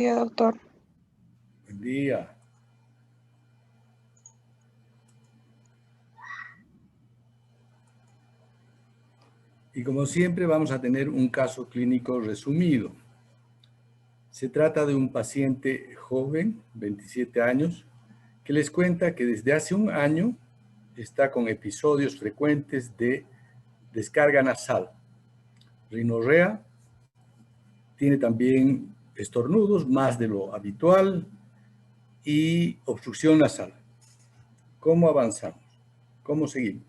día, doctor. Buen día. Y como siempre vamos a tener un caso clínico resumido. Se trata de un paciente joven, 27 años, que les cuenta que desde hace un año está con episodios frecuentes de descarga nasal, rinorrea, tiene también estornudos más de lo habitual y obstrucción nasal. ¿Cómo avanzamos? ¿Cómo seguimos?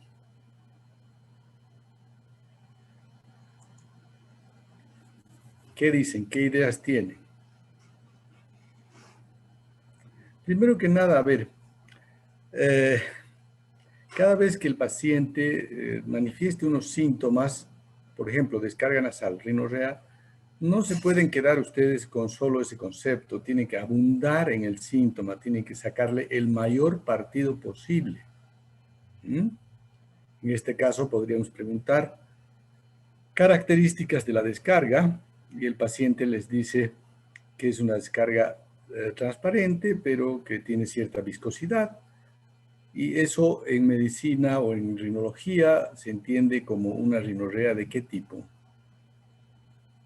¿Qué dicen? ¿Qué ideas tienen? Primero que nada, a ver, cada vez que el paciente manifieste unos síntomas, por ejemplo, descarga nasal, rinorrea, no se pueden quedar ustedes con solo ese concepto, tienen que abundar en el síntoma, tienen que sacarle el mayor partido posible. En este caso podríamos preguntar características de la descarga y el paciente les dice que es una descarga transparente, pero que tiene cierta viscosidad. Y eso en medicina o en rinología se entiende como una rinorrea de qué tipo.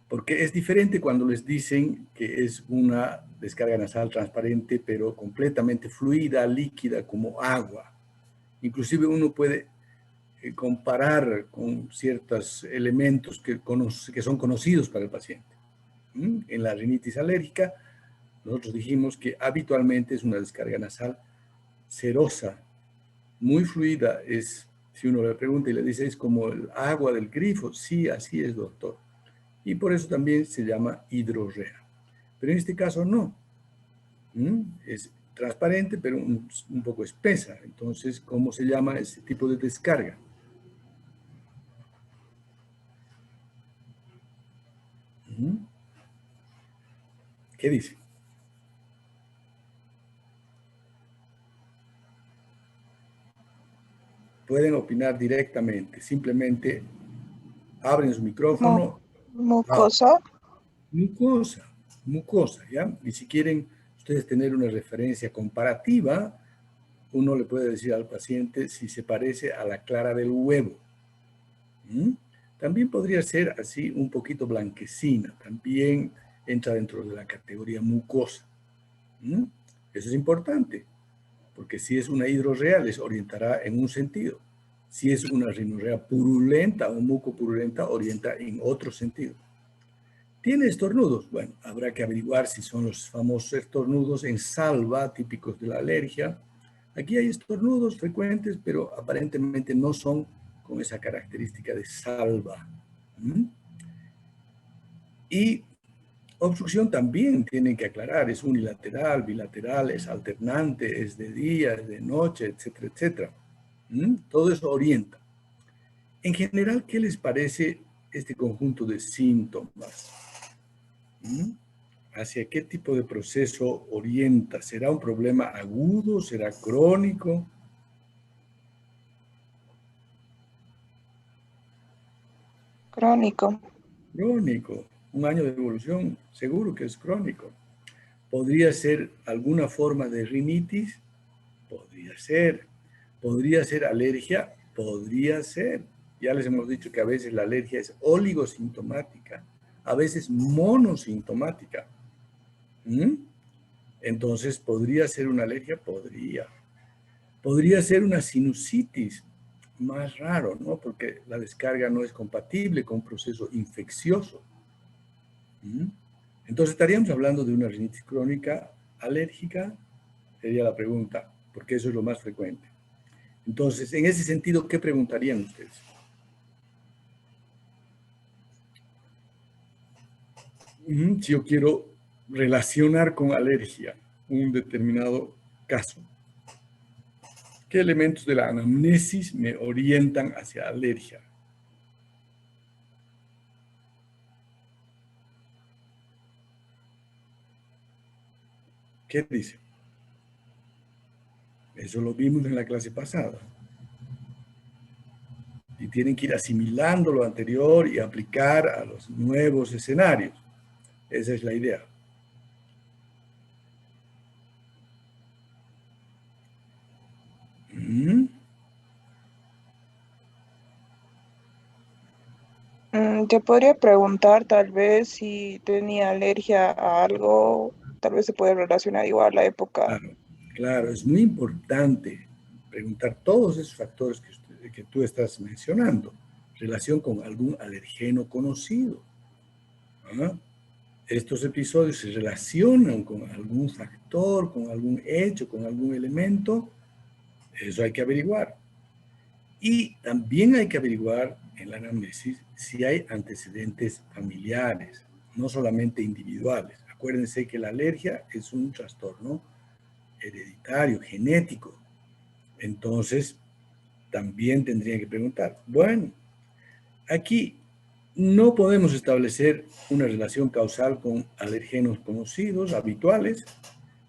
Porque es diferente cuando les dicen que es una descarga nasal transparente, pero completamente fluida, líquida, como agua. Inclusive uno puede comparar con ciertos elementos que son conocidos para el paciente. En la rinitis alérgica, nosotros dijimos que habitualmente es una descarga nasal serosa, muy fluida. Si uno le pregunta y le dice, ¿es como el agua del grifo? Sí, así es, doctor. Y por eso también se llama hidrorrea. Pero en este caso no. Es transparente, pero un poco espesa. Entonces, ¿cómo se llama ese tipo de descarga? ¿Qué dice? Pueden opinar directamente. Simplemente abren su micrófono. Mucosa. Mucosa, mucosa, ¿ya? Y si quieren ustedes tener una referencia comparativa, uno le puede decir al paciente si se parece a la clara del huevo. También podría ser así un poquito blanquecina, también entra dentro de la categoría mucosa. Eso es importante, porque si es una hidrorrea les orientará en un sentido. Si es una rinorrea purulenta o mucopurulenta, orienta en otro sentido. ¿Tiene estornudos? Bueno, habrá que averiguar si son los famosos estornudos en salva, típicos de la alergia. Aquí hay estornudos frecuentes, pero aparentemente no son con esa característica de salva. Y obstrucción también tienen que aclarar, es unilateral, bilateral, es alternante, es de día, es de noche, etcétera, etcétera. Todo eso orienta. En general, ¿qué les parece este conjunto de síntomas? ¿Hacia qué tipo de proceso orienta? ¿Será un problema agudo? ¿Será crónico? Crónico. Crónico. Un año de evolución, seguro que es crónico. ¿Podría ser alguna forma de rinitis? Podría ser. ¿Podría ser alergia? Podría ser. Ya les hemos dicho que a veces la alergia es oligosintomática, a veces monosintomática. Entonces, ¿podría ser una alergia? Podría. Podría ser una sinusitis, más raro, ¿no? Porque la descarga no es compatible con un proceso infeccioso. Entonces, estaríamos hablando de una rinitis crónica alérgica, sería la pregunta, porque eso es lo más frecuente. Entonces, en ese sentido, ¿qué preguntarían ustedes? Si yo quiero relacionar con alergia un determinado caso, ¿qué elementos de la anamnesis me orientan hacia alergia? ¿Qué dice? Eso lo vimos en la clase pasada. Y tienen que ir asimilando lo anterior y aplicar a los nuevos escenarios. Esa es la idea. Te podría preguntar tal vez si tenía alergia a algo, tal vez se puede relacionar igual a la época. Claro, claro, es muy importante preguntar todos esos factores que tú estás mencionando, relación con algún alergeno conocido. ¿Ah? Estos episodios se relacionan con algún factor, con algún hecho, con algún elemento, eso hay que averiguar. Y también hay que averiguar en la anamnesis si hay antecedentes familiares, no solamente individuales. Acuérdense que la alergia es un trastorno hereditario, genético. Entonces, también tendría que preguntar, bueno, aquí no podemos establecer una relación causal con alergenos conocidos, habituales,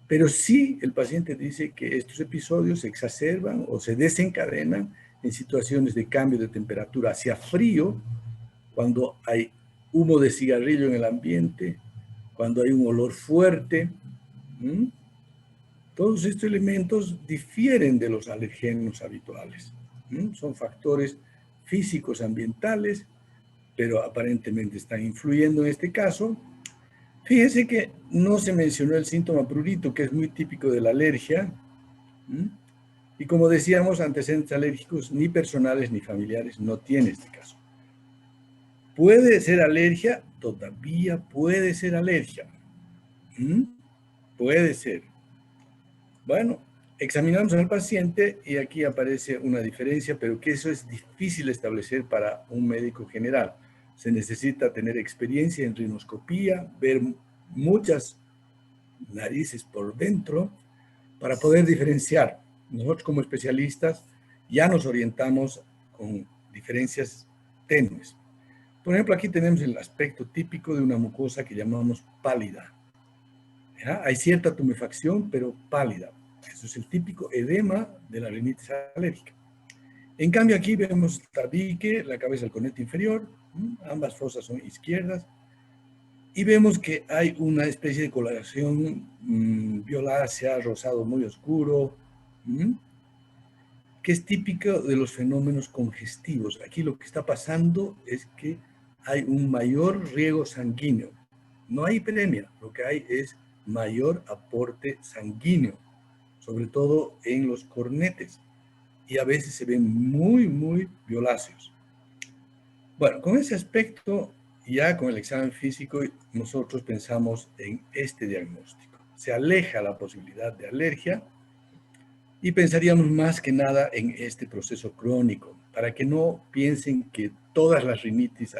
pero sí el paciente dice que estos episodios se exacerban o se desencadenan en situaciones de cambio de temperatura hacia frío, cuando hay humo de cigarrillo en el ambiente, cuando hay un olor fuerte. ¿Mm? Todos estos elementos difieren de los alergenos habituales. ¿Mm? Son factores físicos, ambientales, pero aparentemente están influyendo en este caso. Fíjense que no se mencionó el síntoma prurito, que es muy típico de la alergia. ¿Mm? Y como decíamos, antecedentes alérgicos ni personales ni familiares no tiene este caso. ¿Puede ser alergia? Todavía puede ser alergia. ¿Mm? Puede ser. Bueno, examinamos al paciente y aquí aparece una diferencia, pero que eso es difícil establecer para un médico general. Se necesita tener experiencia en rinoscopía, ver muchas narices por dentro para poder diferenciar. Nosotros como especialistas ya nos orientamos con diferencias tenues. Por ejemplo, aquí tenemos el aspecto típico de una mucosa que llamamos pálida. ¿Ya? Hay cierta tumefacción, pero pálida. Eso es el típico edema de la rinitis alérgica. En cambio, aquí vemos tabique, la cabeza del conecto inferior, ambas fosas son izquierdas, y vemos que hay una especie de coloración violácea, rosado muy oscuro, que es típico de los fenómenos congestivos. Aquí lo que está pasando es que hay un mayor riego sanguíneo. No hay hiperemia, lo que hay es mayor aporte sanguíneo, sobre todo en los cornetes, y a veces se ven muy, muy violáceos. Bueno, con ese aspecto, ya con el examen físico, nosotros pensamos en este diagnóstico. Se aleja la posibilidad de alergia y pensaríamos más que nada en este proceso crónico, para que no piensen que todas las rinitis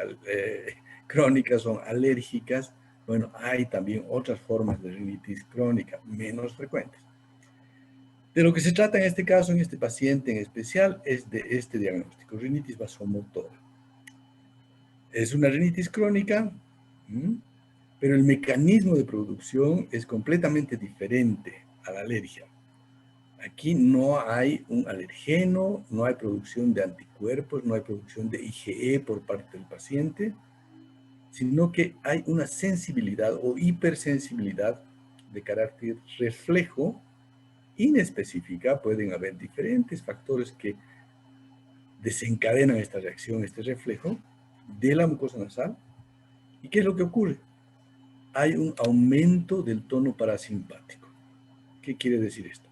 crónicas son alérgicas. Bueno, hay también otras formas de rinitis crónica, menos frecuentes. De lo que se trata en este caso, en este paciente en especial, es de este diagnóstico, rinitis vasomotora. Es una rinitis crónica, pero el mecanismo de producción es completamente diferente a la alergia. Aquí no hay un alergeno, no hay producción de anticuerpos, no hay producción de IgE por parte del paciente, sino que hay una sensibilidad o hipersensibilidad de carácter reflejo inespecífica. Pueden haber diferentes factores que desencadenan esta reacción, este reflejo de la mucosa nasal. ¿Y qué es lo que ocurre? Hay un aumento del tono parasimpático. ¿Qué quiere decir esto?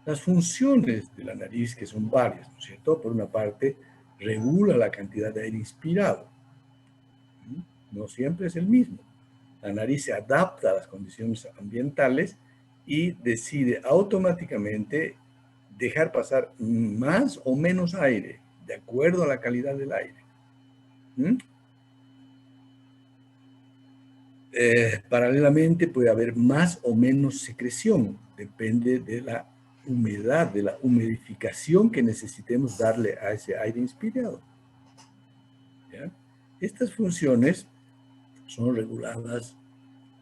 Las funciones de la nariz, que son varias, ¿no es cierto? Por una parte, regula la cantidad de aire inspirado. No siempre es el mismo. La nariz se adapta a las condiciones ambientales y decide automáticamente dejar pasar más o menos aire, de acuerdo a la calidad del aire. Paralelamente puede haber más o menos secreción, depende de la humedad, de la humidificación que necesitemos darle a ese aire inspirado. ¿Ya? Estas funciones son reguladas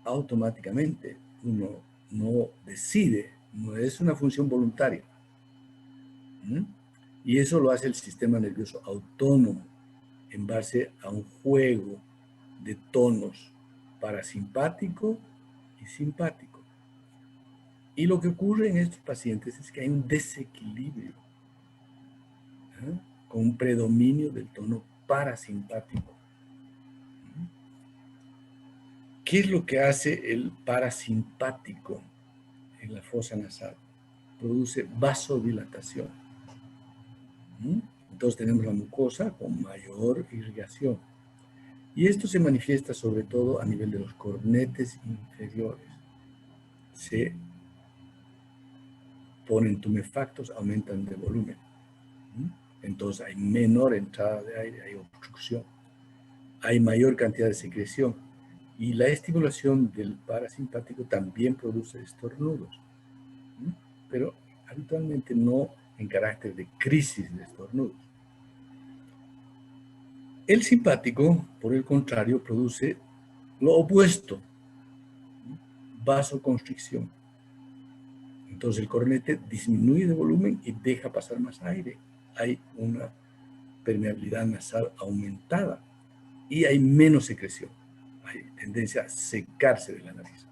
automáticamente. Uno no decide, no es una función voluntaria. Y eso lo hace el sistema nervioso autónomo en base a un juego de tonos parasimpático y simpático. Y lo que ocurre en estos pacientes es que hay un desequilibrio, con un predominio del tono parasimpático. ¿Qué es lo que hace el parasimpático en la fosa nasal? Produce vasodilatación. Entonces tenemos la mucosa con mayor irrigación. Y esto se manifiesta sobre todo a nivel de los cornetes inferiores. Se ponen tumefactos, aumentan de volumen. Entonces hay menor entrada de aire, hay obstrucción, hay mayor cantidad de secreción. Y la estimulación del parasimpático también produce estornudos, pero habitualmente no en carácter de crisis de estornudos. El simpático, por el contrario, produce lo opuesto, vasoconstricción. Entonces el cornete disminuye de volumen y deja pasar más aire. Hay una permeabilidad nasal aumentada y hay menos secreción. Hay tendencia a secarse de la nariz.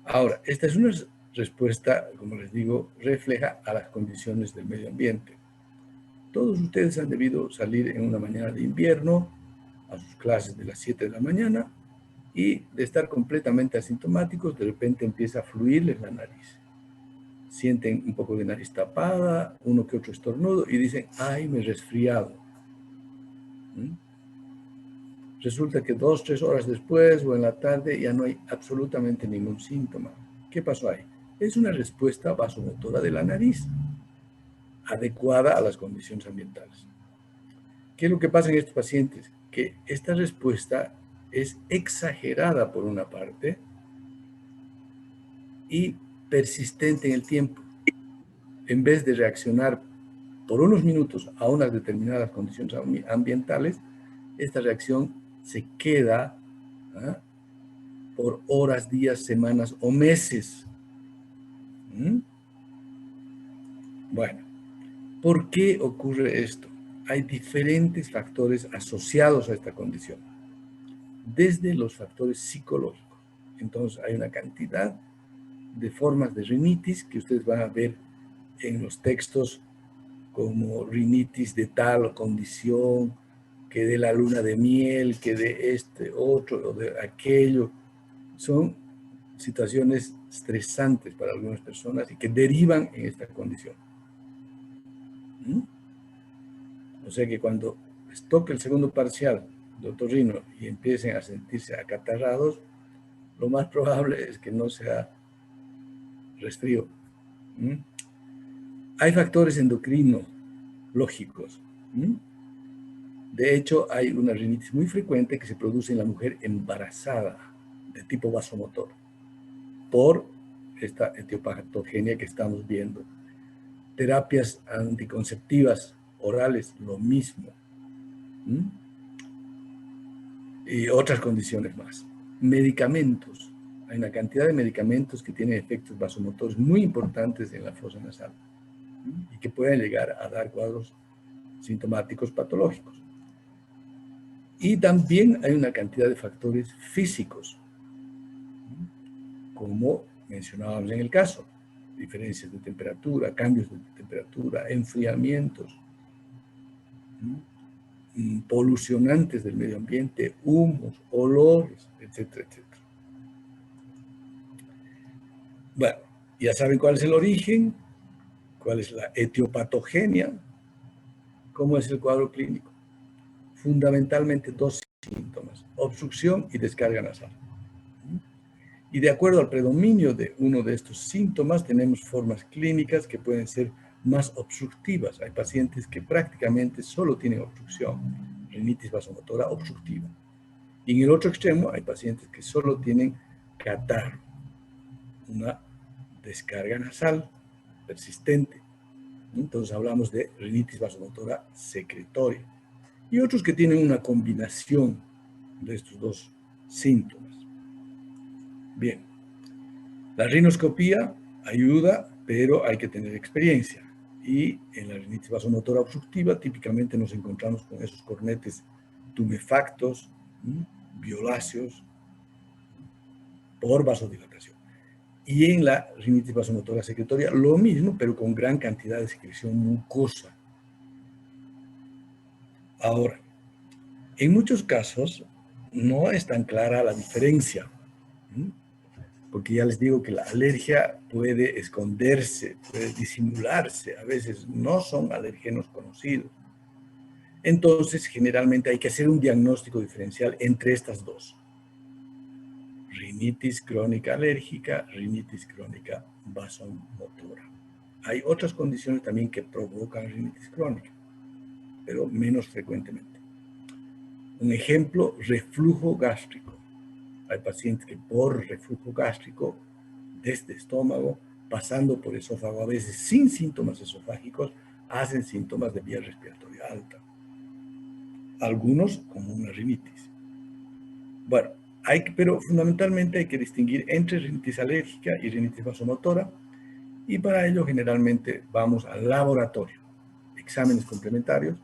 Ahora, esta es una respuesta, como les digo, refleja a las condiciones del medio ambiente. Todos ustedes han debido salir en una mañana de invierno a sus clases de las 7 de la mañana y de estar completamente asintomáticos, de repente empieza a fluirles la nariz. Sienten un poco de nariz tapada, uno que otro estornudo y dicen, ay, me he resfriado. Resulta que 2 o 3 horas después o en la tarde ya no hay absolutamente ningún síntoma. ¿Qué pasó ahí? Es una respuesta vasomotora de la nariz, adecuada a las condiciones ambientales. ¿Qué es lo que pasa en estos pacientes? Que esta respuesta es exagerada por una parte y persistente en el tiempo. En vez de reaccionar por unos minutos a unas determinadas condiciones ambientales, esta reacción se queda por horas, días, semanas o meses. Bueno, ¿por qué ocurre esto? Hay diferentes factores asociados a esta condición, desde los factores psicológicos. Entonces hay una cantidad de formas de rinitis que ustedes van a ver en los textos como rinitis de tal condición, que de la luna de miel, que de este otro o de aquello. Son situaciones estresantes para algunas personas y que derivan en esta condición. O sea que cuando les toque el segundo parcial de otorrino y empiecen a sentirse acatarrados, lo más probable es que no sea resfrío. Hay factores endocrinos lógicos. De hecho, hay una rinitis muy frecuente que se produce en la mujer embarazada de tipo vasomotor por esta etiopatogenia que estamos viendo. Terapias anticonceptivas orales, lo mismo. Y otras condiciones más. Medicamentos. Hay una cantidad de medicamentos que tienen efectos vasomotores muy importantes en la fosa nasal y que pueden llegar a dar cuadros sintomáticos patológicos. Y también hay una cantidad de factores físicos, como mencionábamos en el caso, diferencias de temperatura, cambios de temperatura, enfriamientos, polucionantes del medio ambiente, humos, olores, etcétera, etcétera. Bueno, ya saben cuál es el origen, cuál es la etiopatogenia, cómo es el cuadro clínico. Fundamentalmente 2 síntomas, obstrucción y descarga nasal. Y de acuerdo al predominio de uno de estos síntomas, tenemos formas clínicas que pueden ser más obstructivas. Hay pacientes que prácticamente solo tienen obstrucción, rinitis vasomotora obstructiva. Y en el otro extremo hay pacientes que solo tienen catarro, una descarga nasal persistente. Entonces hablamos de rinitis vasomotora secretoria. Y otros que tienen una combinación de estos 2 síntomas. Bien, la rinoscopía ayuda, pero hay que tener experiencia. Y en la rinitis vasomotora obstructiva típicamente nos encontramos con esos cornetes tumefactos, violáceos, por vasodilatación. Y en la rinitis vasomotora secretoria lo mismo, pero con gran cantidad de secreción mucosa. Ahora, en muchos casos no es tan clara la diferencia, porque ya les digo que la alergia puede esconderse, puede disimularse, a veces no son alergenos conocidos. Entonces, generalmente hay que hacer un diagnóstico diferencial entre estas dos. Rinitis crónica alérgica, rinitis crónica vasomotora. Hay otras condiciones también que provocan rinitis crónica, pero menos frecuentemente. Un ejemplo, reflujo gástrico. Hay pacientes que por reflujo gástrico, desde estómago, pasando por esófago, a veces sin síntomas esofágicos, hacen síntomas de vía respiratoria alta. Algunos como una rinitis. Bueno, pero fundamentalmente hay que distinguir entre rinitis alérgica y rinitis vasomotora, y para ello generalmente vamos al laboratorio, exámenes complementarios,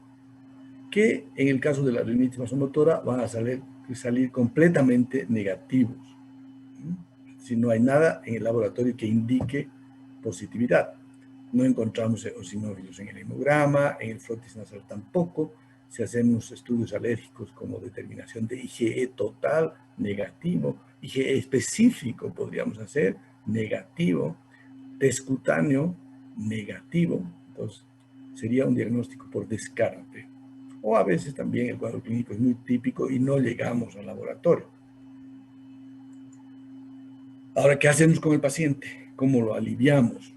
que en el caso de la rinitis vasomotora van a salir completamente negativos. Si no hay nada en el laboratorio que indique positividad. No encontramos eosinófilos en el hemograma, en el frotis nasal tampoco. Si hacemos estudios alérgicos como determinación de IgE total, negativo. IgE específico podríamos hacer, negativo. Test cutáneo, negativo. Entonces, sería un diagnóstico por descarte. O a veces también el cuadro clínico es muy típico y no llegamos al laboratorio. Ahora, ¿qué hacemos con el paciente? ¿Cómo lo aliviamos?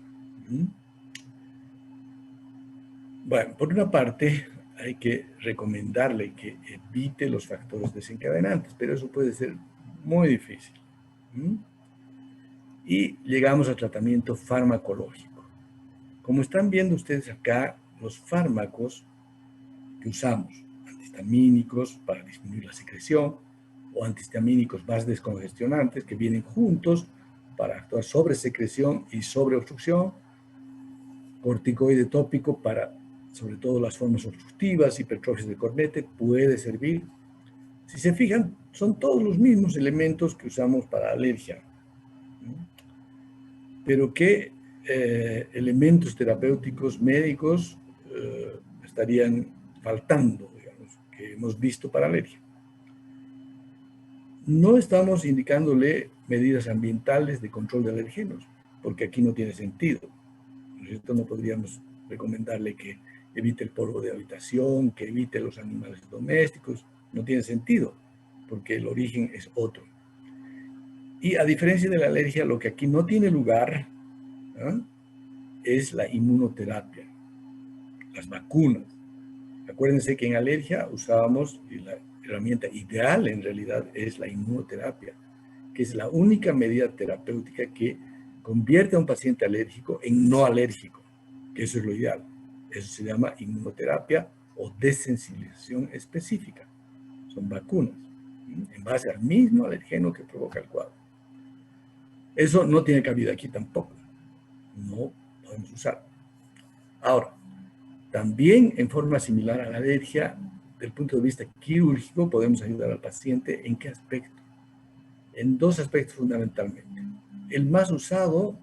Bueno, por una parte, hay que recomendarle que evite los factores desencadenantes, pero eso puede ser muy difícil. Y llegamos al tratamiento farmacológico. Como están viendo ustedes acá, los fármacos que usamos, antihistamínicos para disminuir la secreción, o antihistamínicos más descongestionantes que vienen juntos para actuar sobre secreción y sobre obstrucción, corticoide tópico para sobre todo las formas obstructivas, hipertrofias del cornete, puede servir. Si se fijan, son todos los mismos elementos que usamos para alergia. Pero ¿qué elementos terapéuticos médicos estarían faltando, digamos, que hemos visto para alergia? No estamos indicándole medidas ambientales de control de alergenos, porque aquí no tiene sentido. Esto no podríamos recomendarle que evite el polvo de habitación, que evite los animales domésticos. No tiene sentido, porque el origen es otro. Y a diferencia de la alergia, lo que aquí no tiene lugar es la inmunoterapia, las vacunas. Acuérdense que en alergia usábamos, y la herramienta ideal en realidad es la inmunoterapia, que es la única medida terapéutica que convierte a un paciente alérgico en no alérgico, que eso es lo ideal. Eso se llama inmunoterapia o desensibilización específica. Son vacunas, en base al mismo alergeno que provoca el cuadro. Eso no tiene cabida aquí tampoco. No podemos usar. Ahora, también en forma similar a la alergia, desde el punto de vista quirúrgico, podemos ayudar al paciente. ¿En qué aspecto? En dos aspectos fundamentalmente. El más usado,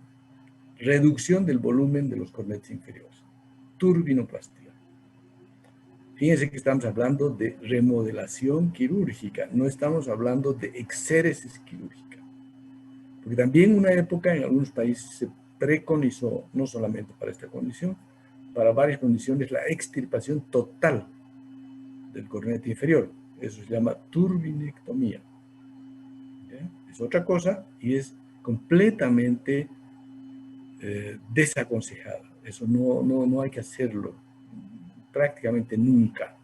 reducción del volumen de los cornetes inferiores, turbinoplastia. Fíjense que estamos hablando de remodelación quirúrgica, no estamos hablando de exéresis quirúrgica. Porque también en una época en algunos países se preconizó, no solamente para esta condición, para varias condiciones, la extirpación total del cornete inferior. Eso se llama turbinectomía. Es otra cosa y es completamente desaconsejada. Eso no hay que hacerlo prácticamente nunca,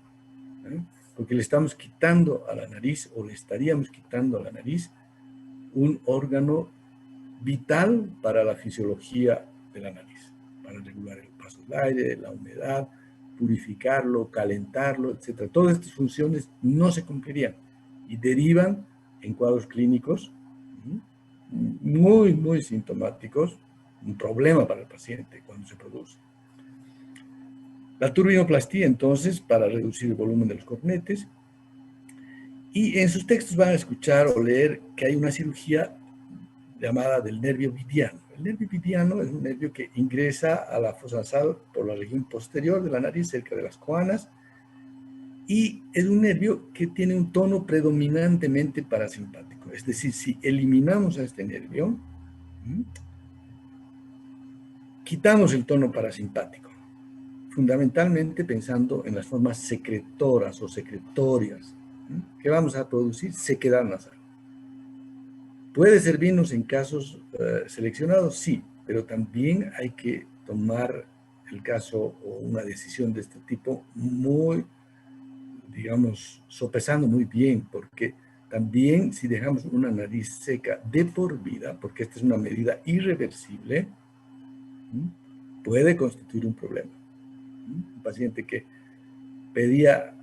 porque le estamos quitando a la nariz, o le estaríamos quitando a la nariz, un órgano vital para la fisiología de la nariz, para regular el paso del aire, la humedad, purificarlo, calentarlo, etc. Todas estas funciones no se cumplirían y derivan en cuadros clínicos muy, muy sintomáticos, un problema para el paciente cuando se produce. La turbinoplastía, entonces, para reducir el volumen de los cornetes. Y en sus textos van a escuchar o leer que hay una cirugía llamada del nervio vidiano. El nervio vidiano es un nervio que ingresa a la fosa nasal por la región posterior de la nariz, cerca de las coanas, Y es un nervio que tiene un tono predominantemente parasimpático. Es decir, si eliminamos a este nervio, quitamos el tono parasimpático, fundamentalmente pensando en las formas secretoras o secretorias, que vamos a producir sequedad nasal. ¿Puede servirnos en casos seleccionados? Sí, pero también hay que tomar el caso o una decisión de este tipo muy, digamos, sopesando muy bien, porque también si dejamos una nariz seca de por vida, porque esta es una medida irreversible, puede constituir un problema. Un paciente que pedía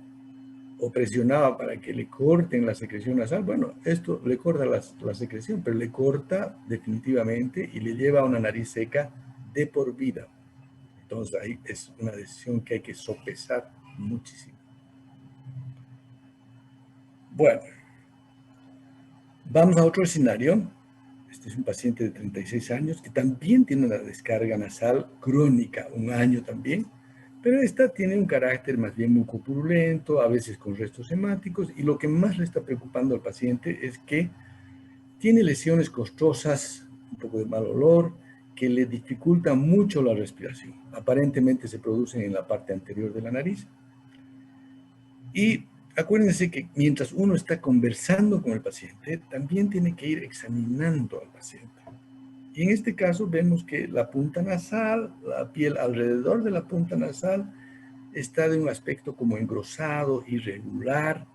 o presionaba para que le corten la secreción nasal, bueno, esto le corta la secreción, pero le corta definitivamente y le lleva a una nariz seca de por vida. Entonces ahí es una decisión que hay que sopesar muchísimo. Bueno, vamos a otro escenario. Este es un paciente de 36 años que también tiene una descarga nasal crónica, un año también, pero esta tiene un carácter más bien mucopurulento, a veces con restos hemáticos, y lo que más le está preocupando al paciente es que tiene lesiones costrosas, un poco de mal olor, que le dificultan mucho la respiración. Aparentemente se producen en la parte anterior de la nariz. Y acuérdense que mientras uno está conversando con el paciente, también tiene que ir examinando al paciente. Y en este caso vemos que la punta nasal, la piel alrededor de la punta nasal, está de un aspecto como engrosado, irregular,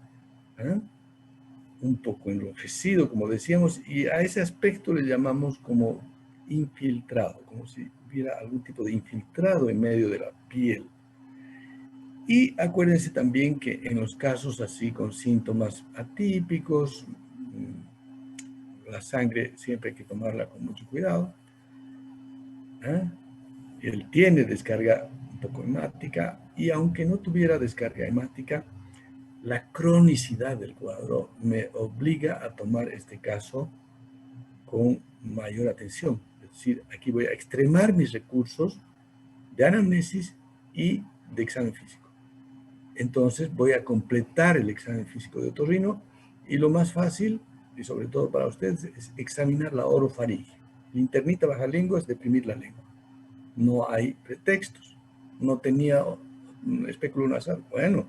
¿eh? Un poco enrojecido, como decíamos, y a ese aspecto le llamamos como infiltrado, como si hubiera algún tipo de infiltrado en medio de la piel. Y acuérdense también que en los casos así con síntomas atípicos, la sangre siempre hay que tomarla con mucho cuidado. Él tiene descarga un poco hemática y aunque no tuviera descarga hemática, la cronicidad del cuadro me obliga a tomar este caso con mayor atención. Es decir, aquí voy a extremar mis recursos de anamnesis y de examen físico. Entonces voy a completar el examen físico de otorrino y lo más fácil, y sobre todo para ustedes, es examinar la orofaringe. La internita baja lengua es deprimir la lengua. No hay pretextos. No tenía un espéculo nasal. Bueno,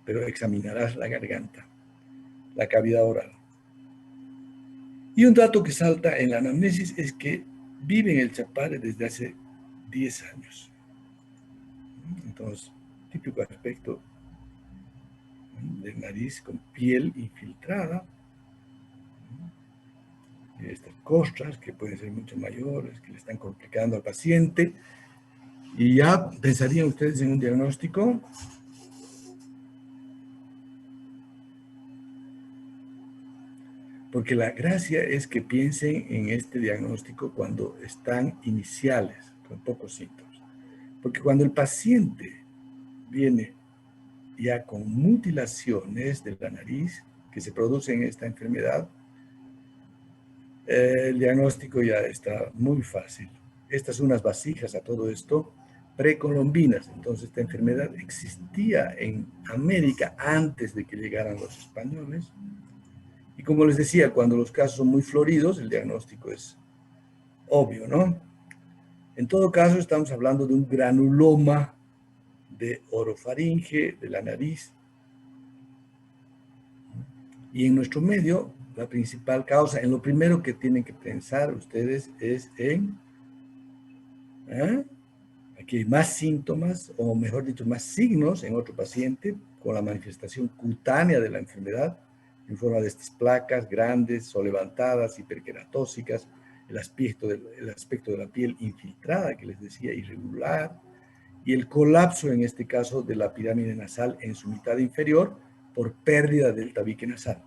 pero examinarás la garganta, la cavidad oral. Y un dato que salta en la anamnesis es que vive en el Chapare desde hace 10 años. Entonces, típico aspecto de nariz con piel infiltrada, estas costras que pueden ser mucho mayores, que le están complicando al paciente. Y ya pensarían ustedes en un diagnóstico. Porque la gracia es que piensen en este diagnóstico cuando están iniciales, con pocos síntomas. Porque cuando el paciente viene ya con mutilaciones de la nariz que se producen en esta enfermedad, el diagnóstico ya está muy fácil. Estas son unas vasijas a todo esto precolombinas. Entonces esta enfermedad existía en América antes de que llegaran los españoles. Y como les decía, cuando los casos son muy floridos, el diagnóstico es obvio, ¿no? En todo caso, estamos hablando de un granuloma de orofaringe, de la nariz. Y en nuestro medio, la principal causa, en lo primero que tienen que pensar ustedes es en... Aquí hay más síntomas, o mejor dicho, más signos en otro paciente con la manifestación cutánea de la enfermedad, en forma de estas placas grandes o levantadas, hiperqueratóxicas, el aspecto de la piel infiltrada, que les decía, irregular, y el colapso, en este caso, de la pirámide nasal en su mitad inferior por pérdida del tabique nasal.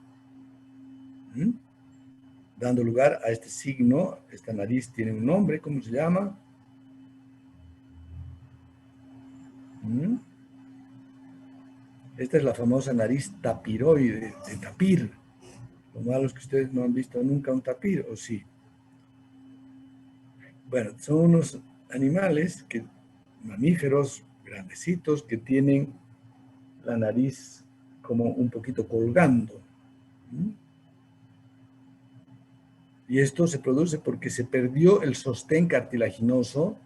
Dando lugar a este signo, esta nariz tiene un nombre, ¿cómo se llama? Esta es la famosa nariz tapiroide, de tapir. Lo malo es que ustedes no han visto nunca un tapir, ¿o sí? Bueno, son unos animales, mamíferos grandecitos, que tienen la nariz como un poquito colgando. Y esto se produce porque se perdió el sostén cartilaginoso,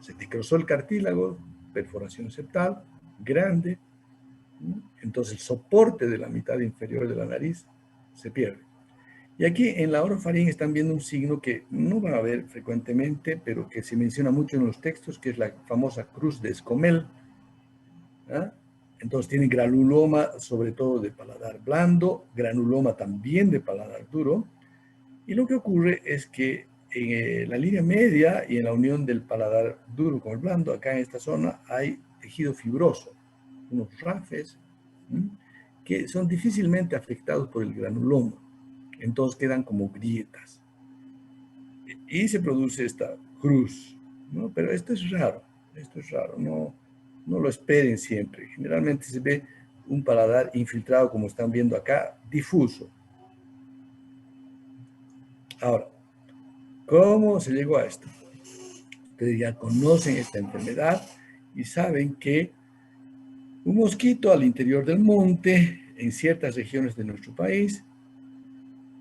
se necrosó el cartílago, perforación septal, grande, entonces el soporte de la mitad inferior de la nariz se pierde. Y aquí en la orofaringe están viendo un signo que no van a ver frecuentemente, pero que se menciona mucho en los textos, que es la famosa cruz de Escomel. ¿Ah? Entonces tiene granuloma, sobre todo de paladar blando, granuloma también de paladar duro. Y lo que ocurre es que en la línea media y en la unión del paladar duro con el blando, acá en esta zona hay tejido fibroso, unos rafes, que son difícilmente afectados por el granuloma. Entonces quedan como grietas. Y se produce esta cruz, ¿no? Pero esto es raro, no lo esperen siempre. Generalmente se ve un paladar infiltrado, como están viendo acá, difuso. Ahora, ¿cómo se llegó a esto? Ustedes ya conocen esta enfermedad y saben que un mosquito al interior del monte, en ciertas regiones de nuestro país,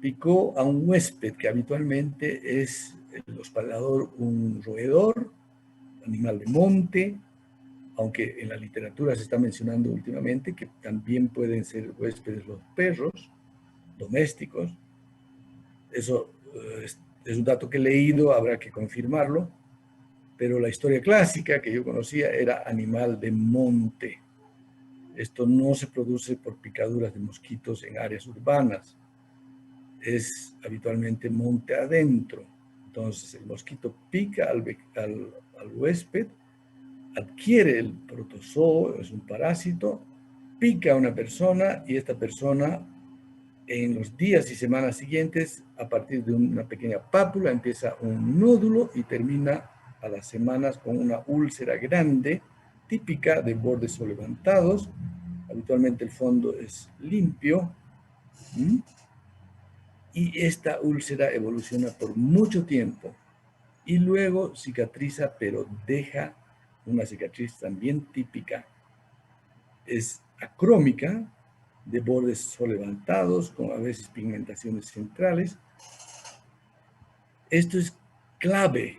picó a un huésped que habitualmente es el hospedador, un roedor, animal de monte, aunque en la literatura se está mencionando últimamente que también pueden ser huéspedes los perros domésticos. Eso es un dato que he leído, habrá que confirmarlo, pero la historia clásica que yo conocía era animal de monte. Esto no se produce por picaduras de mosquitos en áreas urbanas, es habitualmente monte adentro. Entonces el mosquito pica al huésped, adquiere el protozoo, es un parásito, pica a una persona y esta persona en los días y semanas siguientes, a partir de una pequeña pápula, empieza un nódulo y termina a las semanas con una úlcera grande, típica de bordes solevantados. Habitualmente el fondo es limpio. Y esta úlcera evoluciona por mucho tiempo y luego cicatriza, pero deja una cicatriz también típica. Es acrómica, de bordes solevantados, con a veces pigmentaciones centrales. Esto es clave,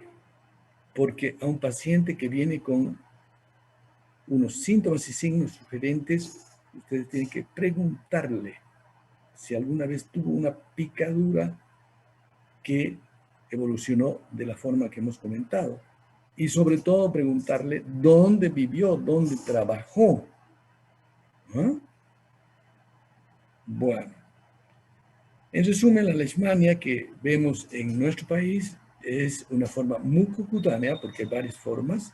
porque a un paciente que viene con unos síntomas y signos sugerentes, ustedes tienen que preguntarle si alguna vez tuvo una picadura que evolucionó de la forma que hemos comentado. Y sobre todo preguntarle dónde vivió, dónde trabajó. ¿Ah? Bueno, en resumen, la leishmania que vemos en nuestro país es una forma mucocutánea, porque hay varias formas,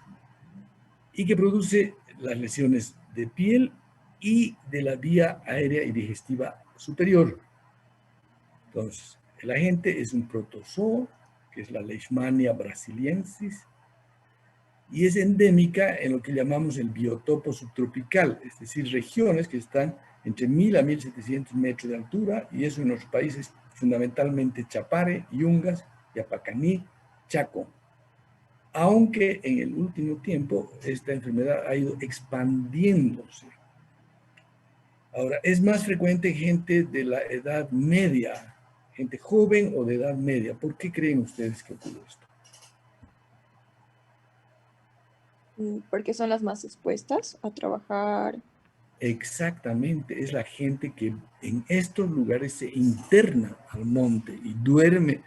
y que produce las lesiones de piel y de la vía aérea y digestiva superior. Entonces, el agente es un protozoo, que es la Leishmania brasiliensis, y es endémica en lo que llamamos el biotopo subtropical, es decir, regiones que están entre 1000 a 1700 metros de altura, y eso en nuestros países fundamentalmente Chapare, Yungas, Yapacaní, Chaco. Aunque en el último tiempo esta enfermedad ha ido expandiéndose. Ahora, es más frecuente en gente de la edad media, gente joven o de edad media. ¿Por qué creen ustedes que ocurre esto? Porque son las más expuestas a trabajar. Exactamente, es la gente que en estos lugares se interna al monte y duerme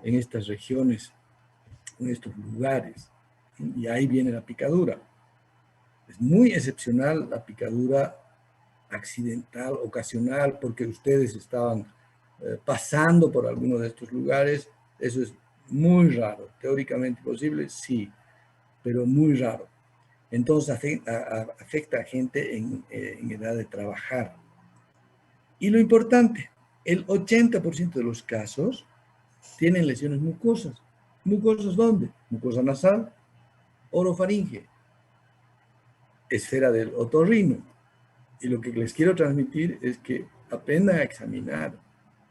en estas regiones, en estos lugares. Y ahí viene la picadura. Es muy excepcional la picadura accidental, ocasional, porque ustedes estaban pasando por alguno de estos lugares. Eso es muy raro. Teóricamente posible, sí, pero muy raro. Entonces afecta a gente en edad de trabajar. Y lo importante, el 80% de los casos tienen lesiones mucosas. ¿Mucosas dónde? Mucosa nasal, orofaringe, esfera del otorrino. Y lo que les quiero transmitir es que aprendan a examinar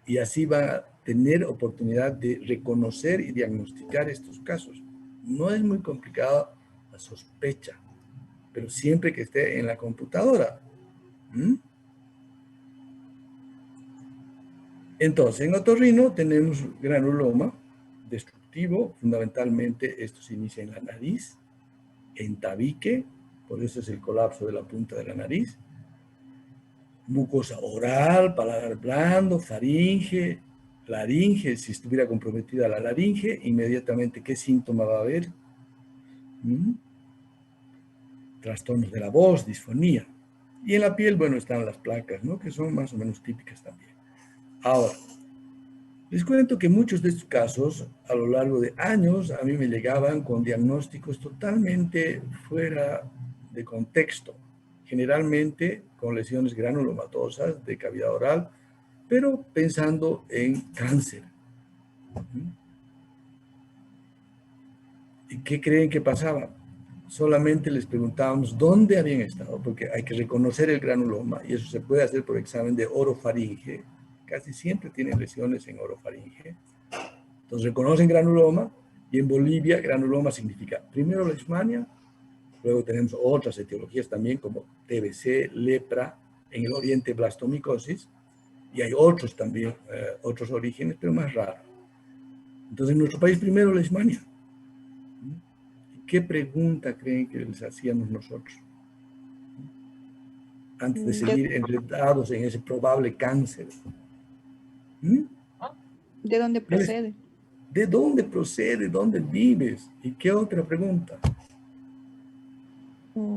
y así van a tener oportunidad de reconocer y diagnosticar estos casos. No es muy complicado la sospecha, pero siempre que esté en la computadora. ¿Mm? Entonces, en otorrino tenemos granuloma destructivo, fundamentalmente esto se inicia en la nariz, en tabique, por eso es el colapso de la punta de la nariz, mucosa oral, paladar blando, faringe, laringe, si estuviera comprometida la laringe, inmediatamente, ¿qué síntoma va a haber? ¿Mm? Trastornos de la voz, disfonía. Y en la piel, bueno, están las placas, ¿no? Que son más o menos típicas también. Ahora, les cuento que muchos de estos casos, a lo largo de años, a mí me llegaban con diagnósticos totalmente fuera de contexto, generalmente con lesiones granulomatosas de cavidad oral, pero pensando en cáncer. ¿Y qué creen que pasaba? Solamente les preguntábamos dónde habían estado, porque hay que reconocer el granuloma, y eso se puede hacer por examen de orofaringe. Casi siempre tienen lesiones en orofaringe. Entonces reconocen granuloma, y en Bolivia granuloma significa primero leishmania, luego tenemos otras etiologías también como TBC, lepra, en el oriente blastomicosis, y hay otros también, otros orígenes, pero más raros. Entonces en nuestro país primero leishmania. ¿Qué pregunta creen que les hacíamos nosotros? Antes de seguir enredados en ese probable cáncer. ¿De dónde procede? ¿De dónde procede? ¿Dónde vives? ¿Y qué otra pregunta?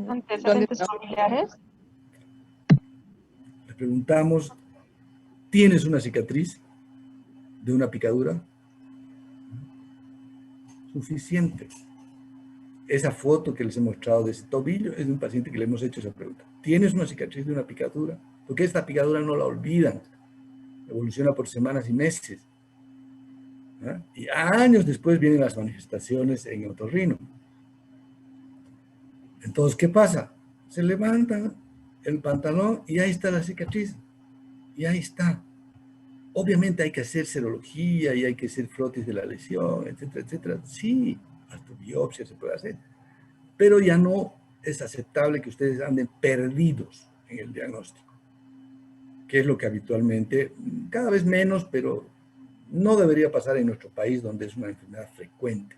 ¿Antecedentes familiares? Le preguntamos, ¿tienes una cicatriz de una picadura? Suficiente. Esa foto que les he mostrado de ese tobillo es de un paciente que le hemos hecho esa pregunta. ¿Tienes una cicatriz de una picadura? Porque esta picadura no la olvidan. Evoluciona por semanas y meses. ¿Ah? Y años después vienen las manifestaciones en otorrino. Entonces, ¿qué pasa? Se levanta el pantalón y ahí está la cicatriz. Y ahí está. Obviamente hay que hacer serología y hay que hacer frotis de la lesión, etcétera, etcétera. Sí, hasta biopsia se puede hacer. Pero ya no es aceptable que ustedes anden perdidos en el diagnóstico, que es lo que habitualmente, cada vez menos, pero no debería pasar en nuestro país, donde es una enfermedad frecuente.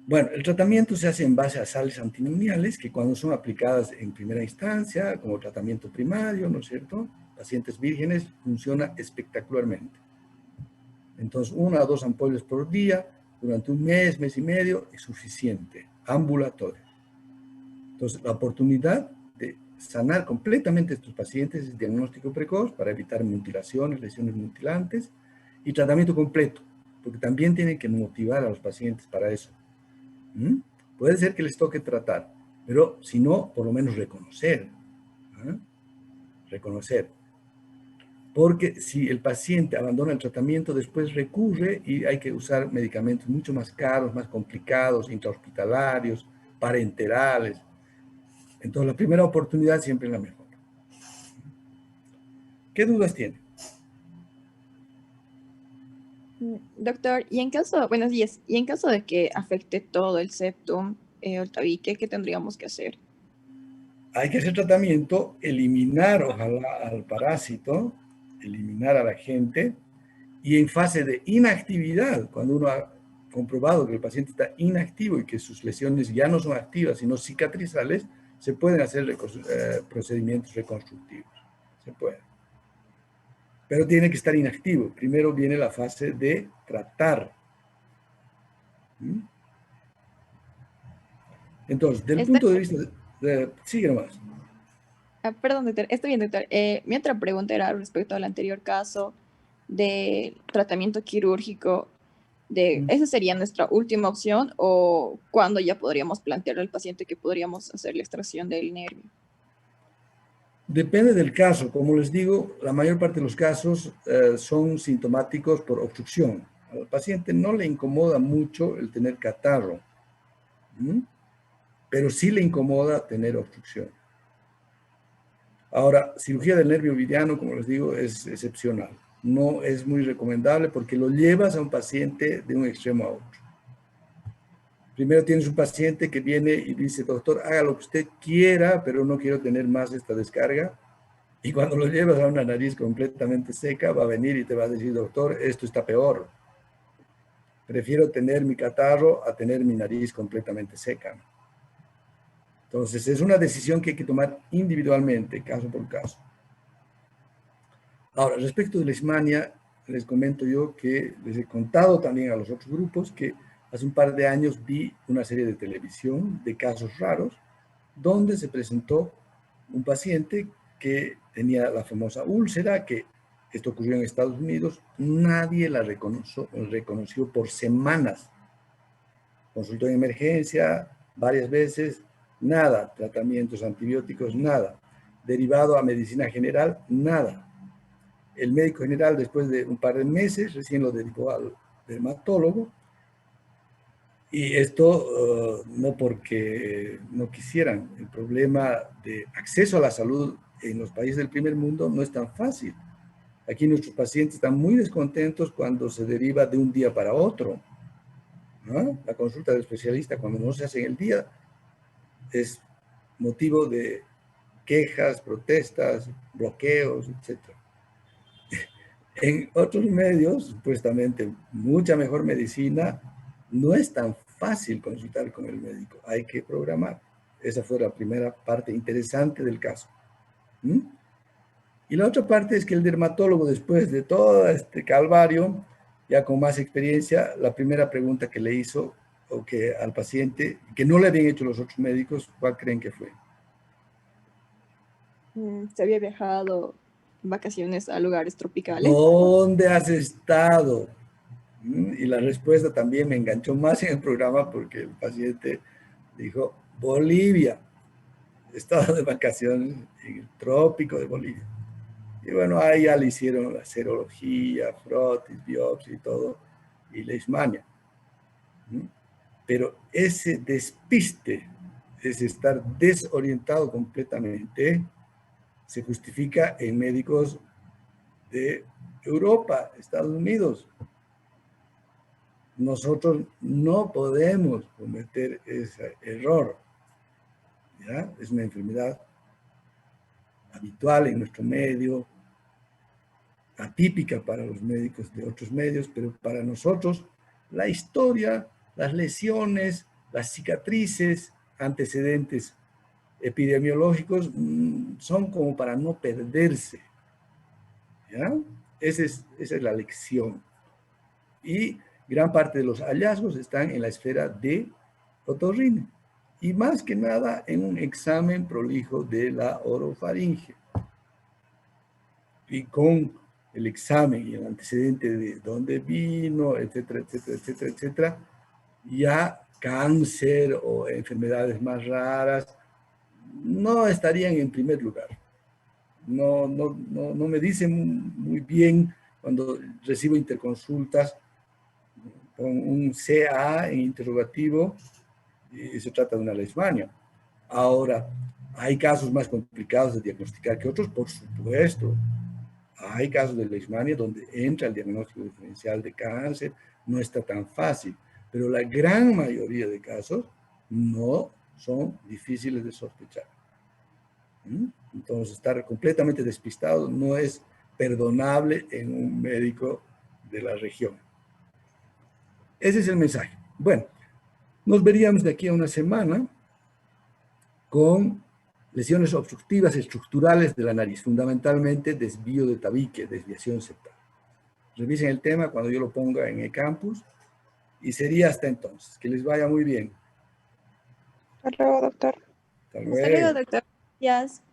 Bueno, el tratamiento se hace en base a sales antimuniales, que cuando son aplicadas en primera instancia, como tratamiento primario, ¿no es cierto?, pacientes vírgenes, funciona espectacularmente. Entonces, 1 a 2 ampollas por día, durante un mes, mes y medio, es suficiente, ambulatorio. Entonces, la oportunidad de sanar completamente a estos pacientes es diagnóstico precoz para evitar mutilaciones, lesiones mutilantes, y tratamiento completo, porque también tienen que motivar a los pacientes para eso. Puede ser que les toque tratar, pero si no, por lo menos reconocer. Reconocer. Porque si el paciente abandona el tratamiento, después recurre y hay que usar medicamentos mucho más caros, más complicados, intrahospitalarios, parenterales. Entonces, la primera oportunidad siempre es la mejor. ¿Qué dudas tiene? Doctor, y en caso, buenos días, y en caso de que afecte todo el septum o el tabique, ¿qué tendríamos que hacer? Hay que hacer tratamiento, eliminar ojalá al parásito, eliminar al agente, y en fase de inactividad, cuando uno ha comprobado que el paciente está inactivo y que sus lesiones ya no son activas, sino cicatrizales, se pueden hacer procedimientos reconstructivos. Se puede. Pero tiene que estar inactivo. Primero viene la fase de tratar. Entonces, del punto de vista sigue nomás. Perdón, doctor. Está bien, doctor. Mi otra pregunta era respecto al anterior caso de tratamiento quirúrgico. ¿Esa sería nuestra última opción o cuándo ya podríamos plantearle al paciente que podríamos hacer la extracción del nervio? Depende del caso. Como les digo, la mayor parte de los casos son sintomáticos por obstrucción. Al paciente no le incomoda mucho el tener catarro, pero sí le incomoda tener obstrucción. Ahora, cirugía del nervio ovidiano, como les digo, es excepcional. No es muy recomendable porque lo llevas a un paciente de un extremo a otro. Primero tienes un paciente que viene y dice, doctor, haga lo que usted quiera, pero no quiero tener más esta descarga. Y cuando lo llevas a una nariz completamente seca, va a venir y te va a decir, doctor, esto está peor. Prefiero tener mi catarro a tener mi nariz completamente seca. Entonces, es una decisión que hay que tomar individualmente, caso por caso. Ahora, respecto de leishmania, les comento yo que les he contado también a los otros grupos que hace un par de años vi una serie de televisión de casos raros donde se presentó un paciente que tenía la famosa úlcera, que esto ocurrió en Estados Unidos, nadie la reconoció por semanas. Consultó en emergencia varias veces, nada, tratamientos antibióticos, nada. Derivado a medicina general, nada. El médico general, después de un par de meses, recién lo dedicó al dermatólogo. Y esto no porque no quisieran. El problema de acceso a la salud en los países del primer mundo no es tan fácil. Aquí nuestros pacientes están muy descontentos cuando se deriva de un día para otro, ¿no? La consulta del especialista, cuando no se hace en el día, es motivo de quejas, protestas, bloqueos, etc. En otros medios, supuestamente mucha mejor medicina, no es tan fácil consultar con el médico, hay que programar. Esa fue la primera parte interesante del caso. Y la otra parte es que el dermatólogo, después de todo este calvario, ya con más experiencia, la primera pregunta que le hizo o que al paciente, que no le habían hecho los otros médicos, ¿cuál creen que fue? Se había viajado en vacaciones a lugares tropicales. ¿Dónde has estado? Y la respuesta también me enganchó más en el programa porque el paciente dijo, Bolivia. Estaba de vacaciones en el trópico de Bolivia. Y bueno, ahí ya le hicieron la serología, frotis, biopsia y todo, y leishmania. Pero ese despiste, ese estar desorientado completamente, se justifica en médicos de Europa, Estados Unidos. Nosotros no podemos cometer ese error. ¿Ya? Es una enfermedad habitual en nuestro medio, atípica para los médicos de otros medios, pero para nosotros la historia, las lesiones, las cicatrices, antecedentes epidemiológicos son como para no perderse. ¿Ya? Esa es la lección. Y gran parte de los hallazgos están en la esfera de otorrino. Y más que nada en un examen prolijo de la orofaringe. Y con el examen y el antecedente de dónde vino, etcétera, etcétera, etcétera, etcétera, ya cáncer o enfermedades más raras no estarían en primer lugar. No me dicen muy bien cuando recibo interconsultas con un CA en interrogativo y se trata de una leishmania. Ahora, hay casos más complicados de diagnosticar que otros, por supuesto. Hay casos de leishmania donde entra el diagnóstico diferencial de cáncer, no está tan fácil, pero la gran mayoría de casos no son difíciles de sospechar. Entonces, estar completamente despistado no es perdonable en un médico de la región. Ese es el mensaje. Bueno, nos veríamos de aquí a una semana con lesiones obstructivas estructurales de la nariz, fundamentalmente desvío de tabique, desviación septal. Revisen el tema cuando yo lo ponga en eCampus y sería hasta entonces. Que les vaya muy bien. Hasta luego, doctor. Hasta Hasta luego, luego. doctor. Gracias.